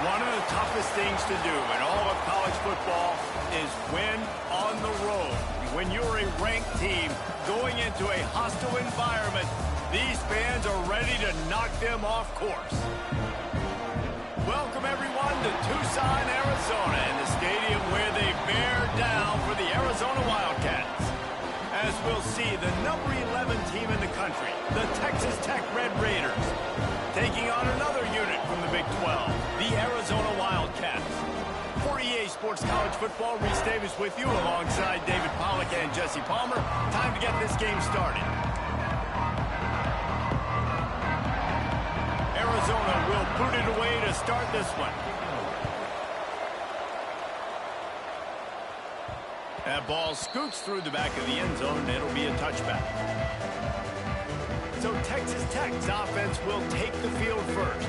One of the toughest things to do in all of college football is win on the road. When you're a ranked team going into a hostile environment, these fans are ready to knock them off course. Welcome, everyone, to Tucson, Arizona, and the stadium where they bear down for the Arizona Wildcats. As we'll see, the number 11 team in the country, the Texas Tech Red Raiders, taking on another unit from the Big 12, the Arizona Wildcats. For EA Sports College Football, Reese Davis with you alongside David Pollack and Jesse Palmer. Time to get this game started. Arizona will boot it away to start this one. That ball scoots through the back of the end zone, and it'll be a touchback. So Texas Tech's offense will take the field first.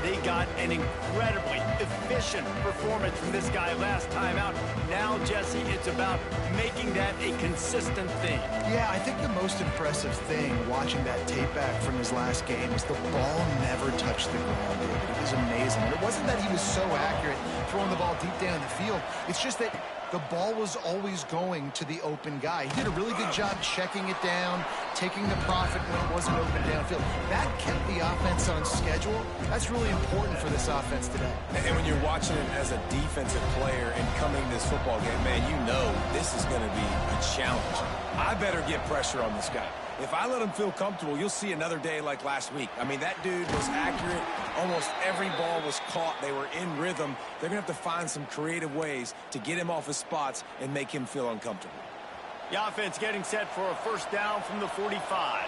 They got an incredibly efficient performance from this guy last time out. Now, Jesse, it's about making that a consistent thing. Yeah, I think the most impressive thing watching that tape back from his last game is the ball never touched the ground, David. It was amazing. And it wasn't that he was so accurate throwing the ball deep down the field. It's just that the ball was always going to the open guy. He did a really good job checking it down, taking the profit when it wasn't open downfield. That kept the offense on schedule. That's really important for this offense today. And when you're watching it as a defensive player and coming to this football game, man, you know this is going to be a challenge. I better get pressure on this guy. If I let him feel comfortable, you'll see another day like last week. I mean, that dude was accurate. Almost every ball was caught. They were in rhythm. They're going to have to find some creative ways to get him off his spots and make him feel uncomfortable. The offense getting set for a first down from the 45.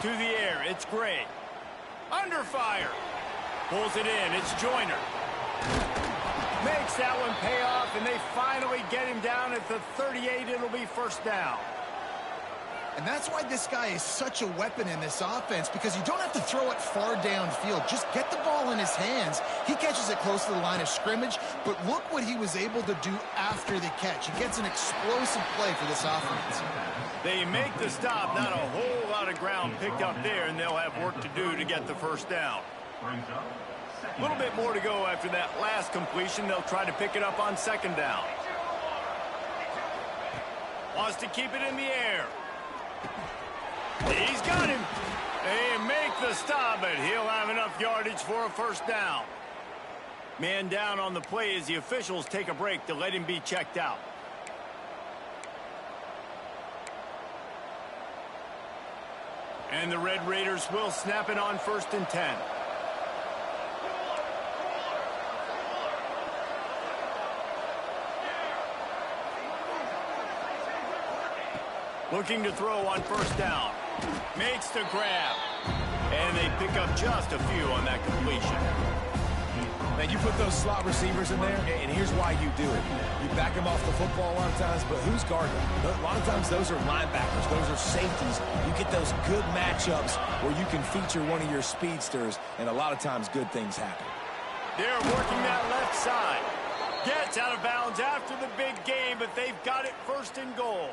To the air, it's Gray. Under fire. Pulls it in, it's Joyner. Makes that one pay off, and they finally get him down at the 38. It'll be first down. And that's why this guy is such a weapon in this offense, because you don't have to throw it far downfield. Just get the ball in his hands. He catches it close to the line of scrimmage, but look what he was able to do after the catch. He gets an explosive play for this offense. They make the stop. Not a whole lot of ground picked up there, and they'll have work to do to get the first down. A little bit more to go after that last completion. They'll try to pick it up on second down. Wants to keep it in the air. He's got him. They make the stop, but he'll have enough yardage for a first down. Man down on the play as the officials take a break to let him be checked out. And the Red Raiders will snap it on 1st and 10. Looking to throw on first down. Makes the grab. And they pick up just a few on that completion. Man, you put those slot receivers in there, and here's why you do it. You back them off the football a lot of times, but who's guarding them? A lot of times those are linebackers. Those are safeties. You get those good matchups where you can feature one of your speedsters, and a lot of times good things happen. They're working that left side. Gets out of bounds after the big game, but they've got it 1st and goal.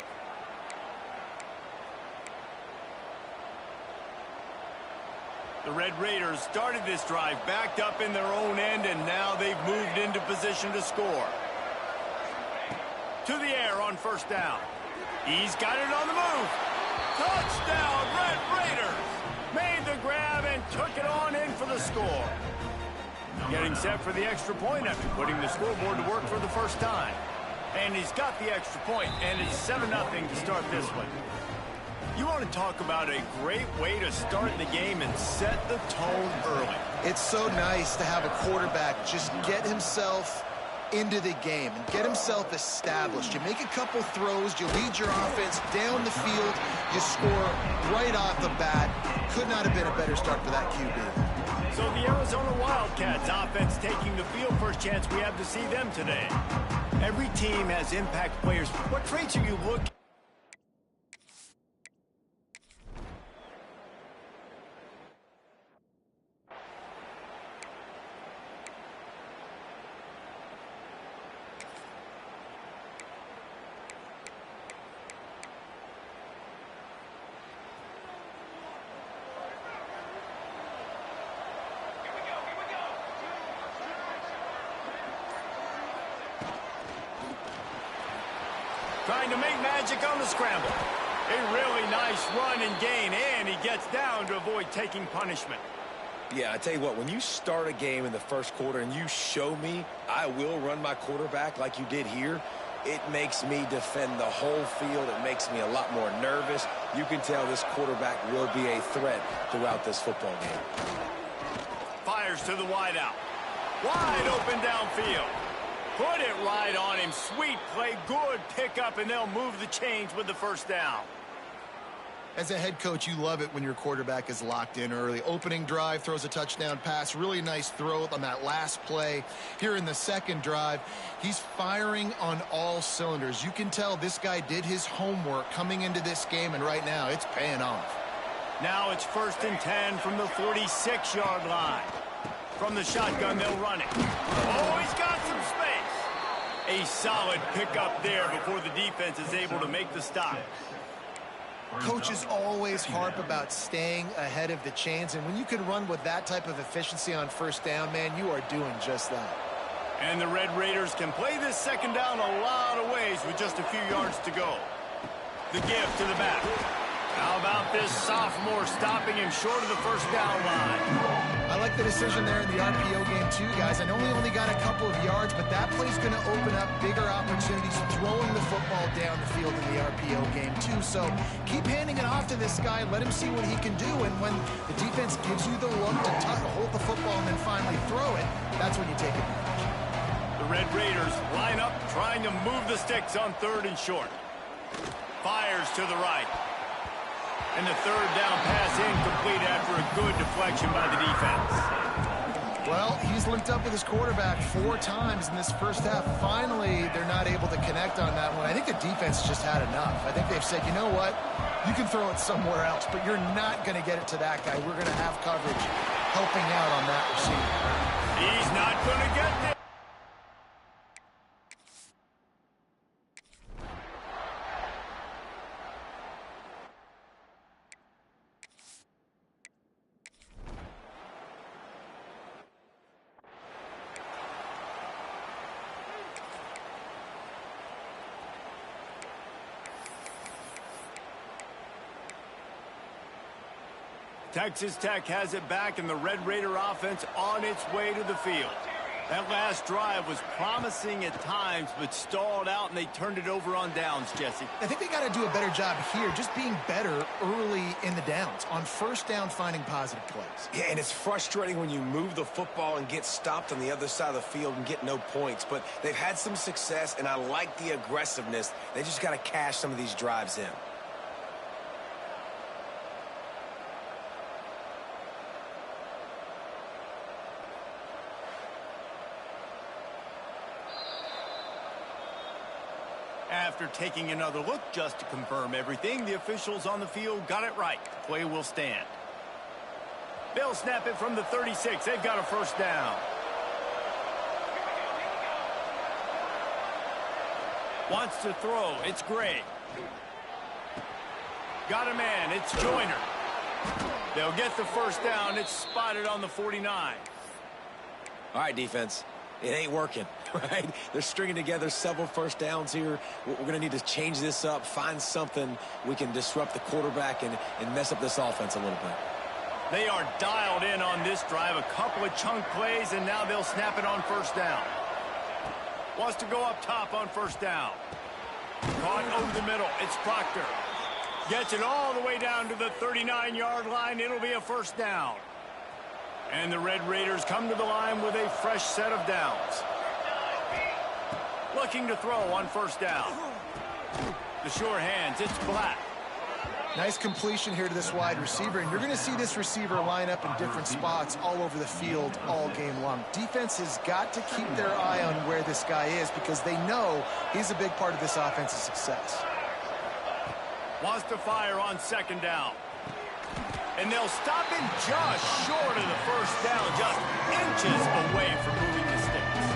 The Red Raiders started this drive backed up in their own end, and now they've moved into position to score. To the air on first down. He's got it on the move. Touchdown, Red Raiders! Made the grab and took it on in for the score. Getting set for the extra point after putting the scoreboard to work for the first time. And he's got the extra point, and it's 7-0 to start this one. You want to talk about a great way to start the game and set the tone early. It's so nice to have a quarterback just get himself into the game and get himself established. You make a couple throws, you lead your offense down the field, you score right off the bat. Could not have been a better start for that QB. So the Arizona Wildcats offense taking the field. First chance we have to see them today. Every team has impact players. What traits are you looking? trying to make magic on the scramble. A really nice run and gain, and he gets down to avoid taking punishment. Yeah, I tell you what, when you start a game in the first quarter and you show me I will run my quarterback like you did here, it makes me defend the whole field. It makes me a lot more nervous. You can tell this quarterback will be a threat throughout this football game. Fires to the wideout. Wide open downfield. Put it right on him. Sweet play, good pickup, and they'll move the chains with the first down. As a head coach, you love it when your quarterback is locked in early. Opening drive, throws a touchdown pass. Really nice throw on that last play. Here in the second drive, he's firing on all cylinders. You can tell this guy did his homework coming into this game, and right now it's paying off. Now it's 1st and 10 from the 46-yard line. From the shotgun, they'll run it. Oh, he's got some space. A solid pickup there before the defense is able to make the stop. Coaches always harp about staying ahead of the chains, and when you can run with that type of efficiency on first down, man, you are doing just that. And the Red Raiders can play this second down a lot of ways with just a few yards to go. The give to the back. How about this sophomore stopping him short of the first down line? I like the decision there in the RPO game too, guys. I know he only got a couple of yards, but that play's going to open up bigger opportunities throwing the football down the field in the RPO game too. So keep handing it off to this guy. Let him see what he can do. And when the defense gives you the look to hold the football and then finally throw it, that's when you take advantage. The Red Raiders line up, trying to move the sticks on 3rd and short. Fires to the right. And the third down pass incomplete after a good deflection by the defense. Well, he's linked up with his quarterback 4 times in this first half. Finally, they're not able to connect on that one. I think the defense just had enough. I think they've said, you know what? You can throw it somewhere else, but you're not going to get it to that guy. We're going to have coverage helping out on that receiver. He's not going to get there. Texas Tech has it back, and the Red Raider offense on its way to the field. That last drive was promising at times, but stalled out, and they turned it over on downs, Jesse. I think they got to do a better job here, just being better early in the downs, on first down finding positive plays. Yeah, and it's frustrating when you move the football and get stopped on the other side of the field and get no points. But they've had some success, and I like the aggressiveness. They just got to cash some of these drives in. After taking another look just to confirm everything, the officials on the field got it right. The play will stand. They'll snap it from the 36. They've got a first down. Wants to throw. It's Gray. Got a man. It's Joyner. They'll get the first down. It's spotted on the 49. All right, defense. It ain't working, right? They're stringing together several first downs here. We're going to need to change this up, find something we can disrupt the quarterback and mess up this offense a little bit. They are dialed in on this drive. A couple of chunk plays, and now they'll snap it on first down. Wants to go up top on first down. Caught over the middle. It's Proctor. Gets it all the way down to the 39-yard line. It'll be a first down. And the Red Raiders come to the line with a fresh set of downs. Looking to throw on first down. The sure hands, it's Black. Nice completion here to this wide receiver, and you're going to see this receiver line up in different spots all over the field all game long. Defense has got to keep their eye on where this guy is because they know he's a big part of this offense's success. Wants to fire on second down. And they'll stop him just short of the first down, just inches away from moving the sticks.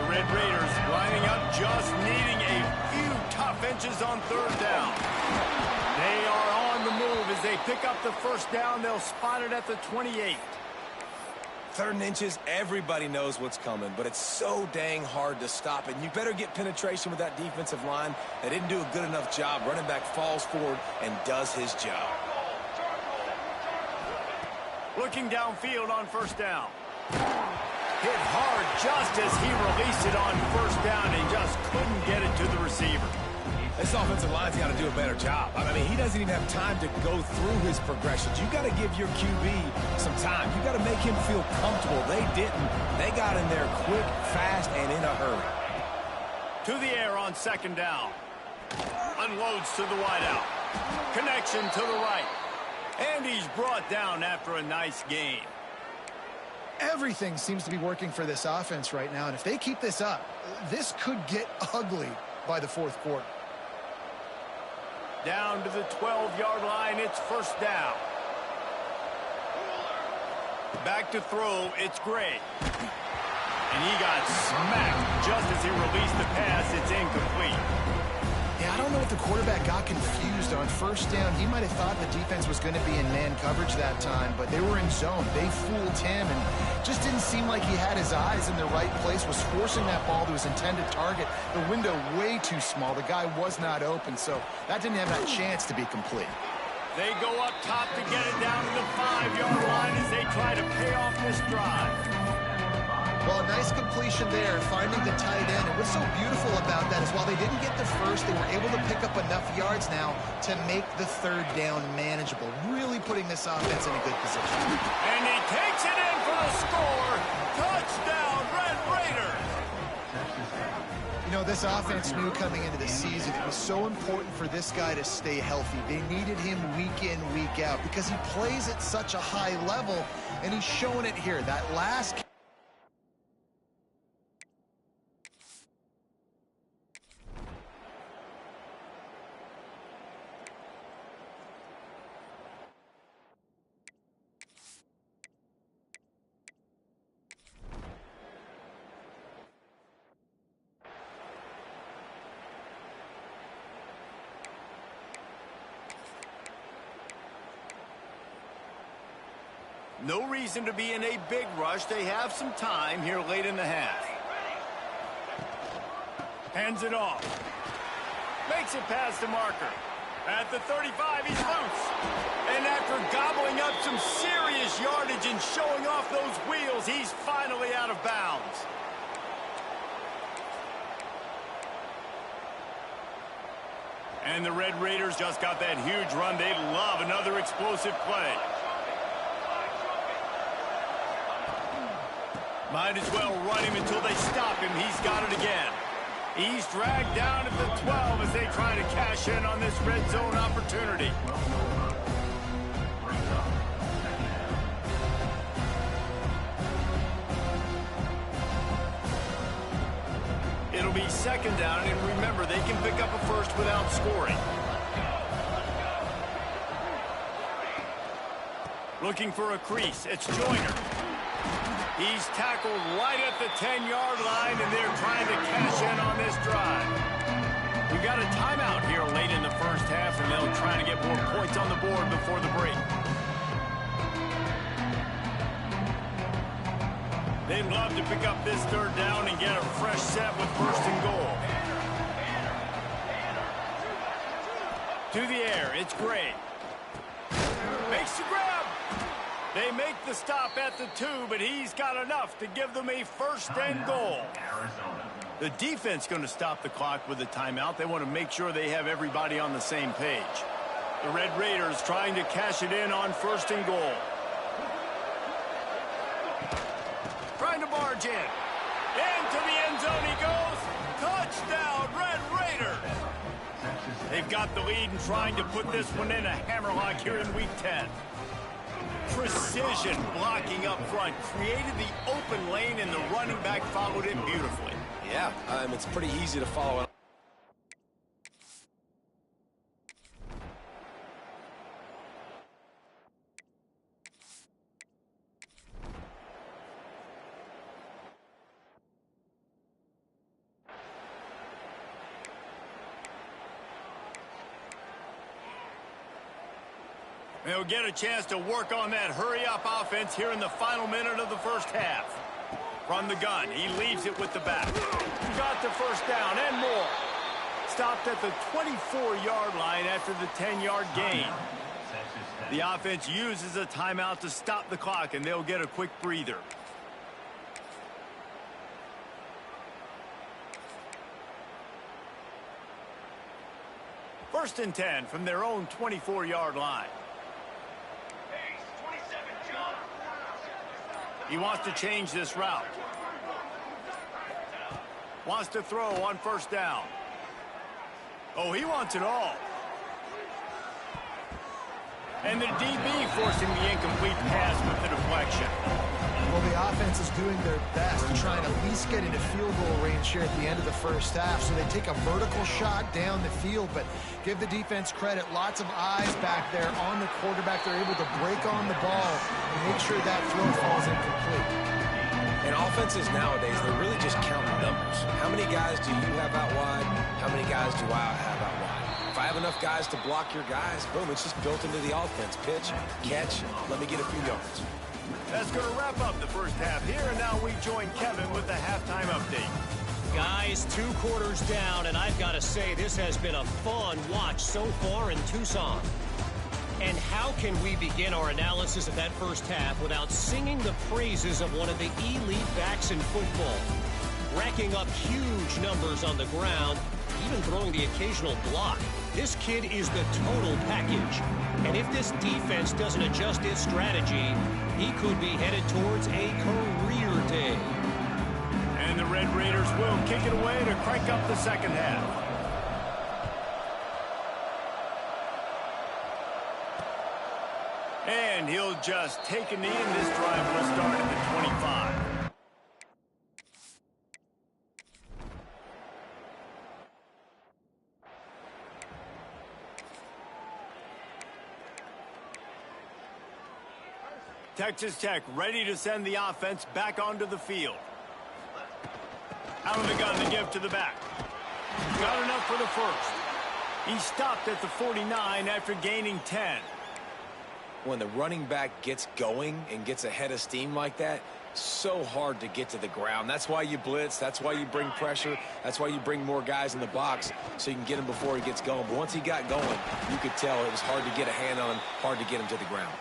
The Red Raiders lining up, just needing a few tough inches on third down. They are on the move as they pick up the first down. They'll spot it at the 28. 3rd and inches, everybody knows what's coming, but it's so dang hard to stop it. And you better get penetration with that defensive line. They didn't do a good enough job. Running back falls forward and does his job. Looking downfield on 1st down. Hit hard just as he released it on 1st down and just couldn't get it to the receiver. This offensive line's got to do a better job. I mean, he doesn't even have time to go through his progressions. You got to give your QB some time. You got to make him feel comfortable. They didn't. They got in there quick, fast, and in a hurry. To the air on 2nd down. Unloads to the wideout. Connection to the right. And he's brought down after a nice gain. Everything seems to be working for this offense right now, and if they keep this up, this could get ugly by the 4th quarter. Down to the 12-yard line, it's 1st down. Back to throw, it's Gray. And he got smacked just as he released the pass. It's incomplete. Yeah, I don't know if the quarterback got confused on 1st down. He might have thought the defense was going to be in man coverage that time, but they were in zone. They fooled him and just didn't seem like he had his eyes in the right place, was forcing that ball to his intended target. The window way too small. The guy was not open, so that didn't have that chance to be complete. They go up top to get it down to the 5-yard line as they try to pay off this drive. Well, a nice completion there, finding the tight end. And what's so beautiful about that is while they didn't get the first, they were able to pick up enough yards now to make the 3rd down manageable, really putting this offense in a good position. And he takes it in for the score. Touchdown, Red Raiders. You know, this offense knew coming into the season it was so important for this guy to stay healthy. They needed him week in, week out because he plays at such a high level, and he's showing it here. That last No reason to be in a big rush. They have some time here late in the half. Hands it off. Makes it past the marker. At the 35, he's loose. And after gobbling up some serious yardage and showing off those wheels, he's finally out of bounds. And the Red Raiders just got that huge run. They'd love another explosive play. Might as well run him until they stop him. He's got it again. He's dragged down at the 12 as they try to cash in on this red zone opportunity. It'll be 2nd down, and remember, they can pick up a first without scoring. Looking for a crease. It's Joyner. He's tackled right at the 10-yard line, and they're trying to cash in on this drive. We've got a timeout here late in the 1st half, and they'll try to get more points on the board before the break. They'd love to pick up this 3rd down and get a fresh set with 1st and goal. To the air, it's Gray. Makes the grab. They make the stop at the 2, but he's got enough to give them a 1st and goal. The defense going to stop the clock with a timeout. They want to make sure they have everybody on the same page. The Red Raiders trying to cash it in on 1st and goal. Trying to barge in. Into the end zone he goes. Touchdown, Red Raiders. They've got the lead and trying to put this one in a hammerlock here in Week 10. Precision blocking up front created the open lane, and the running back followed it beautifully. Yeah, it's pretty easy to follow. They'll get a chance to work on that hurry-up offense here in the final minute of the first half. From the gun, he leaves it with the back. Got the first down and more. Stopped at the 24-yard line after the 10-yard gain. The offense uses a timeout to stop the clock, and they'll get a quick breather. First and 10 from their own 24-yard line. He wants to change this route. Wants to throw on first down. Oh, he wants it all. And the DB forcing the incomplete pass with the deflection. Well, the offense is doing their best to try and at least get into field goal range here at the end of the first half. So they take a vertical shot down the field, but give the defense credit. Lots of eyes back there on the quarterback. They're able to break on the ball and make sure that throw falls incomplete. And offenses nowadays, they're really just counting numbers. How many guys do you have out wide? How many guys do I have out wide? If I have enough guys to block your guys, boom, it's just built into the offense. Pitch, catch, let me get a few yards. That's going to wrap up the first half here, and now we join Kevin with the halftime update. Guys, 2 quarters down, and I've got to say this has been a fun watch so far in Tucson. And how can we begin our analysis of that first half without singing the praises of one of the elite backs in football? Racking up huge numbers on the ground, even throwing the occasional block. This kid is the total package. And if this defense doesn't adjust its strategy, he could be headed towards a career day. And the Red Raiders will kick it away to crank up the second half. And he'll just take a knee, and this drive will start at the 25. Texas Tech ready to send the offense back onto the field. Out of the gun to give to the back. Got enough for the first. He stopped at the 49 after gaining 10. When the running back gets going and gets ahead of steam like that, so hard to get to the ground. That's why you blitz. That's why you bring pressure. That's why you bring more guys in the box so you can get him before he gets going. But once he got going, you could tell it was hard to get a hand on him, hard to get him to the ground.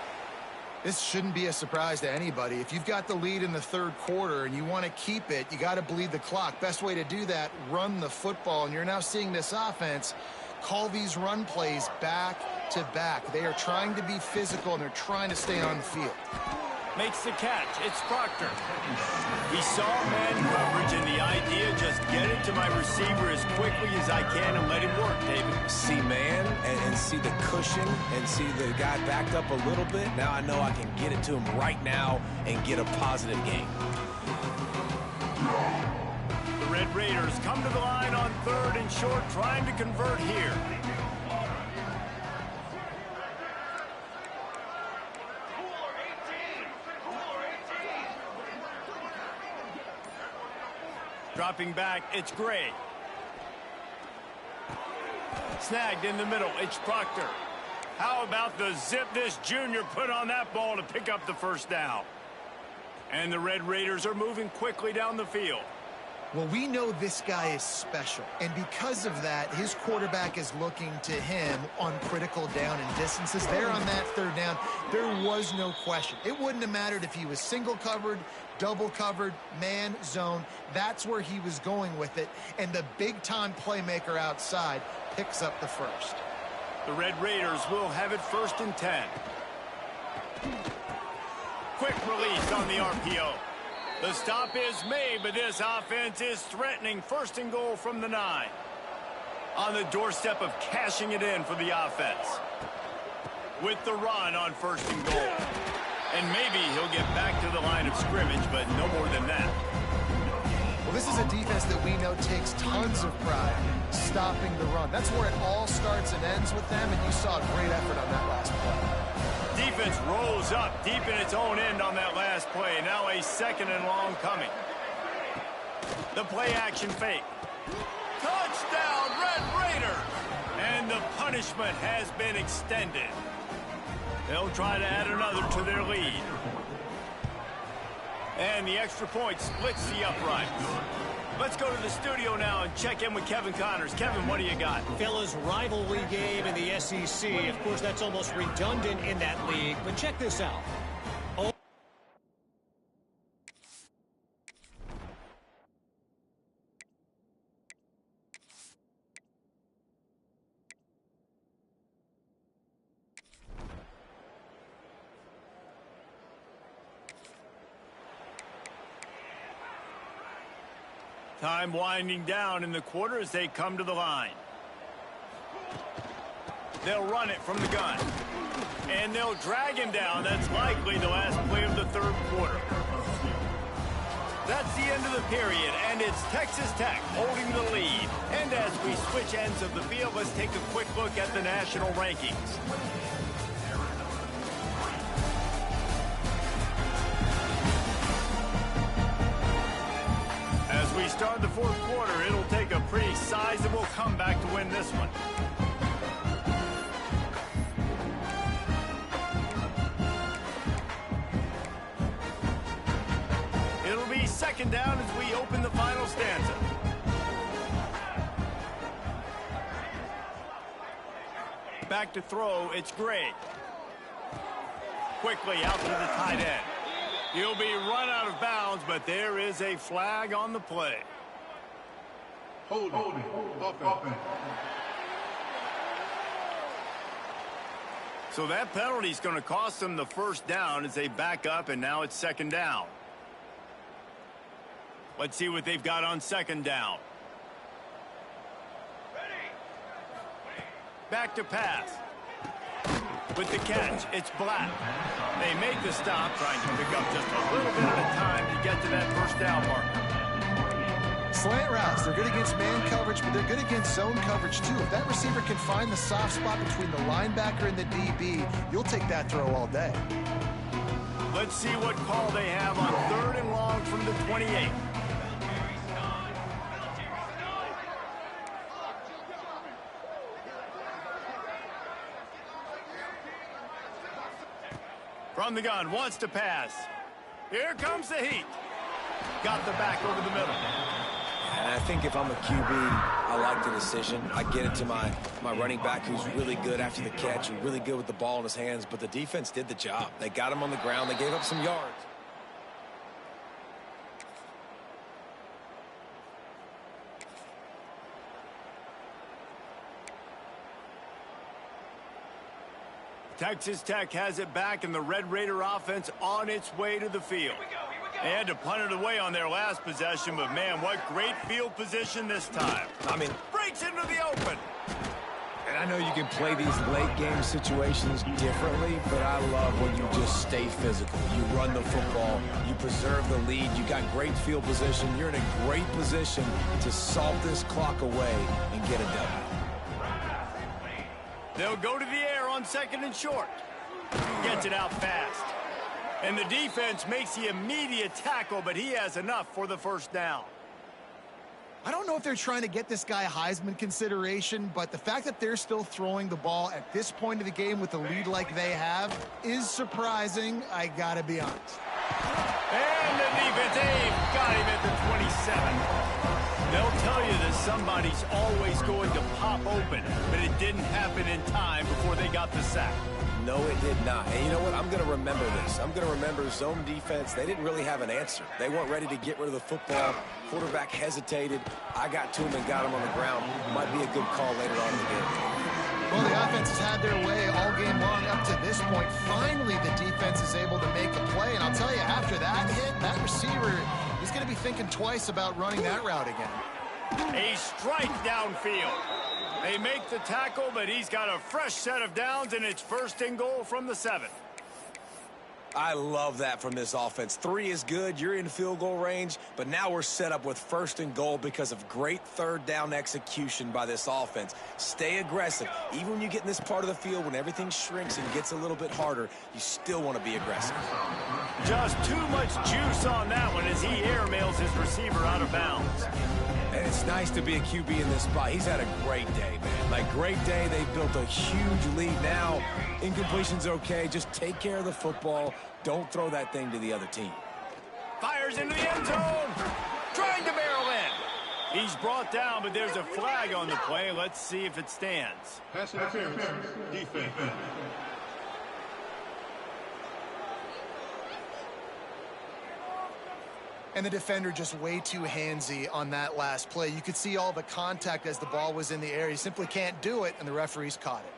This shouldn't be a surprise to anybody. If you've got the lead in the third quarter and you want to keep it, you got to bleed the clock. Best way to do that, run the football. And you're now seeing this offense call these run plays back to back. They are trying to be physical, and they're trying to stay on the field. Makes the catch. It's Proctor. We saw man coverage, and the idea just get it to my receiver as quickly as I can and let him work, David. See man and see the cushion and see the guy backed up a little bit. Now I know I can get it to him right now and get a positive gain. The Red Raiders come to the line on 3rd and short, trying to convert here. Dropping back, it's Gray. Snagged in the middle, it's Proctor. How about the zip this junior put on that ball to pick up the first down? And the Red Raiders are moving quickly down the field. Well, we know this guy is special, and because of that, his quarterback is looking to him on critical down and distances. There on that 3rd down, there was no question. It wouldn't have mattered if he was single covered, double covered, man, zone. That's where he was going with it, and the big-time playmaker outside picks up the first. The Red Raiders will have it 1st and 10. Quick release on the RPO. The stop is made, but this offense is threatening 1st and goal from the 9. On the doorstep of cashing it in for the offense. With the run on 1st and goal. And maybe he'll get back to the line of scrimmage, but no more than that. Well, this is a defense that we know takes tons of pride stopping the run. That's where it all starts and ends with them, and you saw a great effort on that last play. Defense rolls up deep in its own end on that last play. Now a 2nd and long coming. The play action fake. Touchdown, Red Raiders! And the punishment has been extended. They'll try to add another to their lead. And the extra point splits the uprights. Let's go to the studio now and check in with Kevin Connors. Kevin, what do you got? Fellas, rivalry game in the SEC. Of course, that's almost redundant in that league. But check this out. Time winding down in the quarter as they come to the line. They'll run it from the gun. And they'll drag him down. That's likely the last play of the third quarter. That's the end of the period, and it's Texas Tech holding the lead. And as we switch ends of the field, let's take a quick look at the national rankings. As we start the fourth quarter, it'll take a pretty sizable comeback to win this one. It'll be second down as we open the final stanza. Back to throw, it's Gray. Quickly out to the tight end. He'll be run out of bounds, but there is a flag on the play. Hold it. So that penalty is going to cost them the first down as they back up, and now it's second down. Let's see what they've got on second down. Back to pass. With the catch, it's Black. They make the stop, trying to pick up just a little bit at a time to get to that first down marker. Slant routes, they're good against man coverage, but they're good against zone coverage too. If that receiver can find the soft spot between the linebacker and the DB, you'll take that throw all day. Let's see what call they have on third and long from the 28. From the gun, wants to pass. Here comes the heat. Got the back over the middle. And I think if I'm a QB, I like the decision. I get it to my running back who's really good after the catch and really good with the ball in his hands, but the defense did the job. They got him on the ground. They gave up some yards. Texas Tech has it back, and the Red Raider offense on its way to the field. They had to punt it away on their last possession, but man, what great field position this time. I mean, breaks into the open. and I know you can play these late game situations differently, but I love when you just stay physical. You run the football, you preserve the lead, you got great field position, you're in a great position to salt this clock away and get a W. They'll go to the air on second and short. Gets it out fast. And the defense makes the immediate tackle, but he has enough for the first down. I don't know if they're trying to get this guy Heisman consideration, but the fact that they're still throwing the ball at this point of the game with a lead like they have is surprising, I gotta be honest. And the defense, they've got him at the 27. They'll tell you that somebody's always going to pop open, but it didn't happen in time before they got the sack. No, it did not. And you know what? I'm going to remember this. I'm going to remember zone defense. They didn't really have an answer. They weren't ready to get rid of the football. Quarterback hesitated. I got to him and got him on the ground. Might be a good call later on in the game. Well, the offense has had their way all game long up to this point. Finally, the defense is able to make a play. And I'll tell you, after that hit, that receiver, he's going to be thinking twice about running that route again. A strike downfield. They make the tackle, but he's got a fresh set of downs, and it's first and goal from the 7. I love that from this offense. 3 is good. You're in field goal range, but now we're set up with first and goal because of great third down execution by this offense. Stay aggressive. Even when you get in this part of the field, when everything shrinks and gets a little bit harder, you still want to be aggressive. Just too much juice on that one as he airmails his receiver out of bounds. And it's nice to be a QB in this spot. He's had a great day, man. Like, great day. They've built a huge lead now. Incompletion's okay. Just take care of the football. Don't throw that thing to the other team. Fires into the end zone. Trying to barrel in. He's brought down, but there's a flag on the play. Let's see if it stands. Pass interference. Defense. And the defender just way too handsy on that last play. You could see all the contact as the ball was in the air. He simply can't do it, and the referees caught it.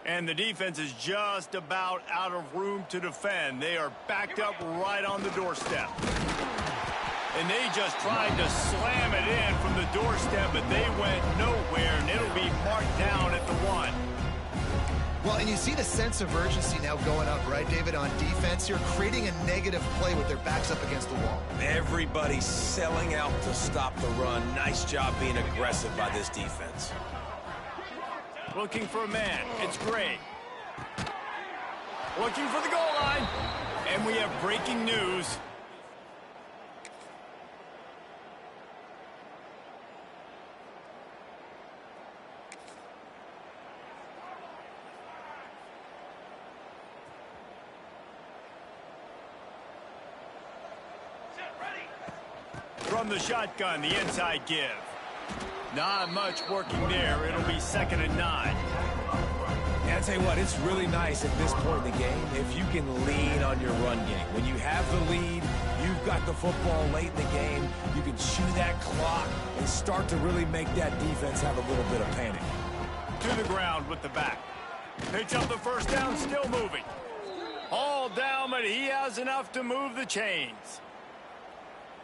And the defense is just about out of room to defend. They are backed up right on the doorstep. And they just tried to slam it in from the doorstep, but they went nowhere, and it'll be marked down at the 1. Well, and you see the sense of urgency now going up, right, David, on defense here, creating a negative play with their backs up against the wall. Everybody's selling out to stop the run. Nice job being aggressive by this defense. Looking for a man. It's Gray. Looking for the goal line. And we have breaking news. From the shotgun, the inside give. Not much working there. It'll be 2nd and 9. And I tell you what, it's really nice at this point in the game if you can lean on your run game. When you have the lead, you've got the football late in the game, you can chew that clock and start to really make that defense have a little bit of panic. To the ground with the back. Picks up the first down, still moving. All down, but he has enough to move the chains.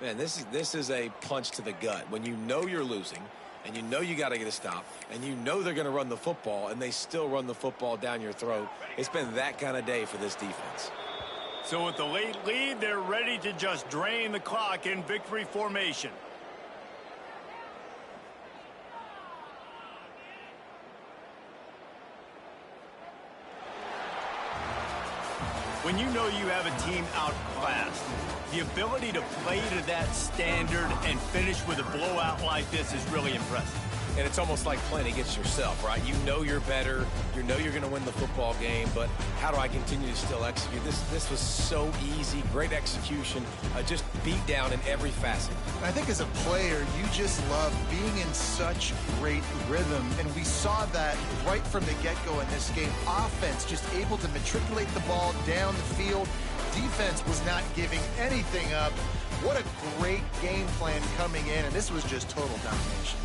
Man, this is a punch to the gut. When you know you're losing, and you know you got to get a stop, and you know they're going to run the football, and they still run the football down your throat. It's been that kind of day for this defense. So with the late lead, they're ready to just drain the clock in victory formation. When you know you have a team outclassed, the ability to play to that standard and finish with a blowout like this is really impressive. And it's almost like playing against yourself, right? You know you're better. You know you're going to win the football game, but how do I continue to still execute? This was so easy, great execution, just beat down in every facet. I think as a player, you just love being in such great rhythm, and we saw that right from the get-go in this game. Offense just able to matriculate the ball down the field. Defense was not giving anything up. What a great game plan coming in, and this was just total domination.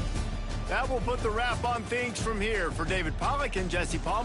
That will put the wrap on things from here. For David Pollack and Jesse Palmer.